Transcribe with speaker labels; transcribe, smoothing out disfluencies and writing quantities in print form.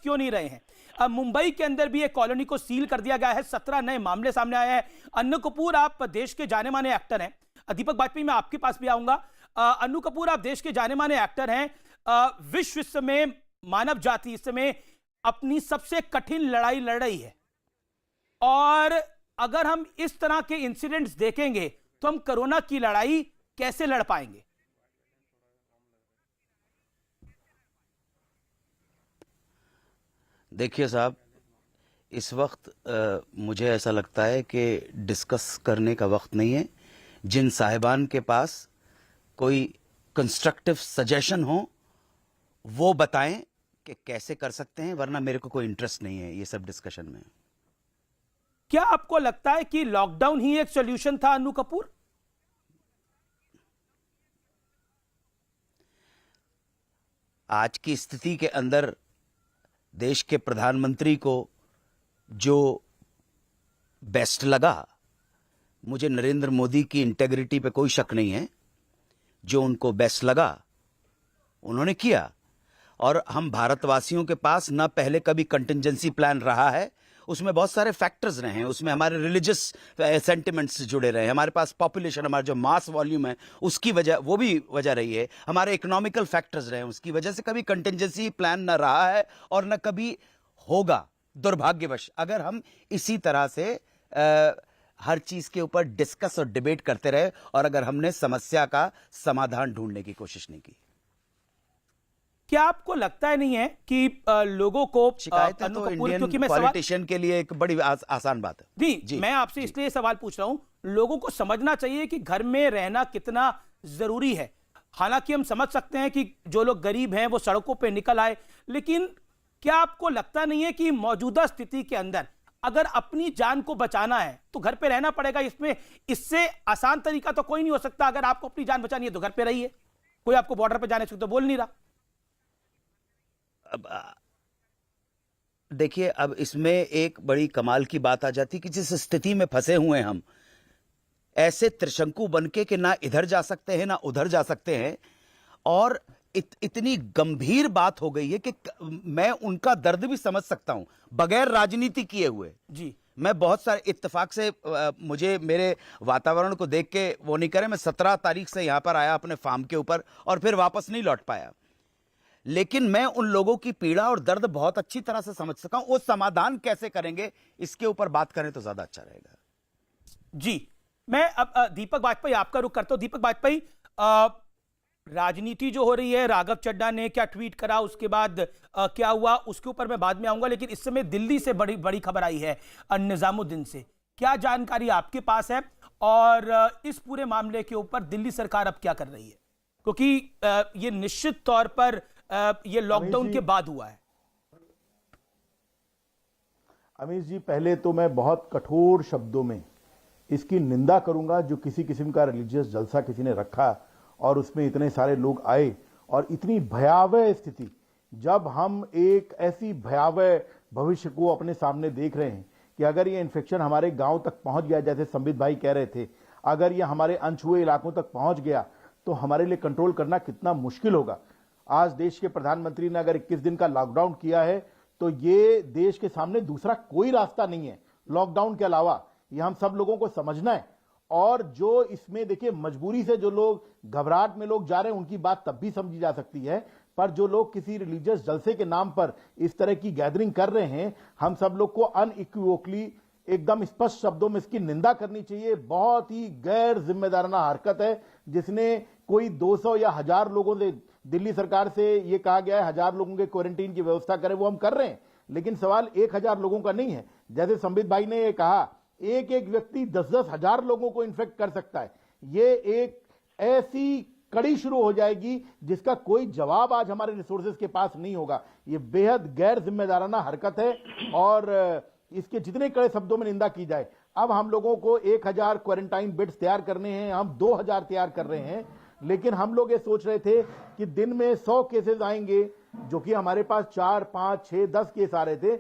Speaker 1: क्यों नहीं रहे हैं? अब मुंबई के अंदर भी एक कॉलोनी को सील कर दिया गया है, 17 नए मामले सामने आए हैं। अन्नू कपूर, आप देश के जाने माने एक्टर हैं। दीपक बाजपेयी, मैं आपके पास भी आऊंगा। अन्नू कपूर, आप देश के जाने माने एक्टर हैं। विश्व इस समय, मानव जाति इस समय अपनी सबसे कठिन लड़ाई लड़ रही है, और अगर हम इस तरह के इंसिडेंट्स देखेंगे तो हम कोरोना की लड़ाई कैसे लड़ पाएंगे?
Speaker 2: देखिए साहब, इस वक्त मुझे ऐसा लगता है कि डिस्कस करने का वक्त नहीं है। जिन साहिबान के पास कोई कंस्ट्रक्टिव सजेशन हो वो बताएं कि कैसे कर सकते हैं, वरना मेरे को कोई इंटरेस्ट नहीं है ये सब डिस्कशन में।
Speaker 1: क्या आपको लगता है कि लॉकडाउन ही एक सॉल्यूशन था, अन्नू कपूर?
Speaker 2: आज की स्थिति के अंदर देश के प्रधानमंत्री को जो बेस्ट लगा, मुझे नरेंद्र मोदी की इंटेग्रिटी पे कोई शक नहीं है, जो उनको बेस्ट लगा उन्होंने किया। और हम भारतवासियों के पास ना पहले कभी कंटिंजेंसी प्लान रहा है, उसमें बहुत सारे फैक्टर्स रहे हैं, उसमें हमारे रिलीजियस सेंटिमेंट्स जुड़े रहे हैं, हमारे पास पॉपुलेशन, हमारा जो मास वॉल्यूम है उसकी वजह, वो भी वजह रही है, हमारे इकोनॉमिकल फैक्टर्स रहे हैं, उसकी वजह से कभी कंटिंजेंसी प्लान ना रहा है और ना कभी होगा, दुर्भाग्यवश। अगर हम इसी तरह से हर चीज के ऊपर डिस्कस और डिबेट करते रहे और अगर हमने समस्या का समाधान ढूंढने की कोशिश नहीं की।
Speaker 1: क्या आपको लगता है नहीं है कि लोगों को
Speaker 2: शिकायतें तो इंडियन पॉलिटिशियन के लिए एक बड़ी आसान बात है।
Speaker 1: जी, मैं आपसे इसलिए सवाल पूछ रहा हूं, लोगों को समझना चाहिए कि घर में रहना कितना जरूरी है। हालांकि हम समझ सकते हैं कि जो लोग गरीब हैं वो सड़कों पे निकल आए, लेकिन क्या आपको लगता नहीं है कि मौजूदा स्थिति के अंदर अगर अपनी जान को बचाना है तो घर पे रहना पड़ेगा? इसमें इससे आसान तरीका तो कोई नहीं हो सकता। अगर आपको अपनी जान बचानी है तो घर पे रहिए, कोई आपको बॉर्डर पे जाने से तो बोल नहीं रहा।
Speaker 2: अब देखिए, अब इसमें एक बड़ी कमाल की बात आ जाती कि जिस स्थिति में फंसे हुए हम, ऐसे त्रिशंकु बनके कि ना इधर जा सकते हैं ना उधर जा सकते हैं, और इतनी गंभीर बात हो गई है कि मैं उनका दर्द भी समझ सकता हूं बगैर राजनीति किए हुए।
Speaker 1: जी,
Speaker 2: मैं बहुत सारे इत्तेफाक से मुझे मेरे वातावरण को देख के वो नहीं करे, मैं 17 तारीख से यहां पर आया अपने फार्म के ऊपर और फिर वापस नहीं लौट पाया, लेकिन मैं उन लोगों की पीड़ा और दर्द बहुत अच्छी तरह से समझ सका हूं। वो समाधान कैसे करेंगे इसके ऊपर बात करें तो ज्यादा अच्छा रहेगा।
Speaker 1: जी, मैं अब दीपक बाजपेयी आपका रुख करता हूं। दीपक बाजपेयी, राजनीति जो हो रही है, राघव चड्ढा ने क्या ट्वीट करा, उसके बाद क्या हुआ, उसके ऊपर मैं बाद में आऊंगा, लेकिन इस समय दिल्ली से बड़ी बड़ी खबर आई है निजामुद्दीन से। क्या जानकारी आपके पास है और इस पूरे मामले के ऊपर दिल्ली सरकार अब क्या कर रही है? क्योंकि ये निश्चित तौर पर ये लॉकडाउन के बाद हुआ है।
Speaker 3: अमीश जी, पहले तो मैं बहुत कठोर शब्दों में इसकी निंदा करूंगा जो किसी किस्म का रिलीजियस जलसा किसी ने रखा और उसमें इतने सारे लोग आए, और इतनी भयावह स्थिति, जब हम एक ऐसी भयावह भविष्य को अपने सामने देख रहे हैं कि अगर ये इन्फेक्शन हमारे गांव तक पहुंच गया, जैसे संबित भाई कह रहे थे, अगर ये हमारे अनछुए इलाकों तक पहुंच गया तो हमारे लिए कंट्रोल करना कितना मुश्किल होगा। आज देश के प्रधानमंत्री ने अगर 21 दिन का लॉकडाउन किया है तो ये देश के सामने दूसरा कोई रास्ता नहीं है लॉकडाउन के अलावा, ये हम सब लोगों को समझना है। और जो इसमें देखिए, मजबूरी से जो लोग, घबराहट में लोग जा रहे हैं, उनकी बात तब भी समझी जा सकती है, पर जो लोग किसी रिलीजियस जलसे के नाम पर इस तरह की गैदरिंग कर रहे हैं, हम सब लोग को अनइक्विवोकली एकदम स्पष्ट शब्दों में इसकी निंदा करनी चाहिए। बहुत ही गैर जिम्मेदाराना हरकत है, जिसने कोई 200 या 1000 लोगों से, दिल्ली सरकार से ये कहा गया है 1000 लोगों के क्वारंटीन की व्यवस्था करें, वो हम कर रहे हैं, लेकिन सवाल 1000 लोगों का नहीं है। जैसे संबित भाई ने ये कहा, एक एक व्यक्ति 10-10 हजार लोगों को इन्फेक्ट कर सकता है। ये एक ऐसी कड़ी शुरू हो जाएगी जिसका कोई जवाब आज हमारे रिसोर्सेज के पास नहीं होगा। ये बेहद गैर जिम्मेदाराना हरकत है और इसके जितने कड़े शब्दों में निंदा की जाए। अब हम लोगों को 1000 क्वारंटाइन बेड्स तैयार करने हैं, हम 2000 तैयार कर रहे हैं, लेकिन हम लोग ये सोच रहे थे कि दिन में 100 केसेस आएंगे, जो कि हमारे पास 4, 5, 6, 10 केस आ रहे थे।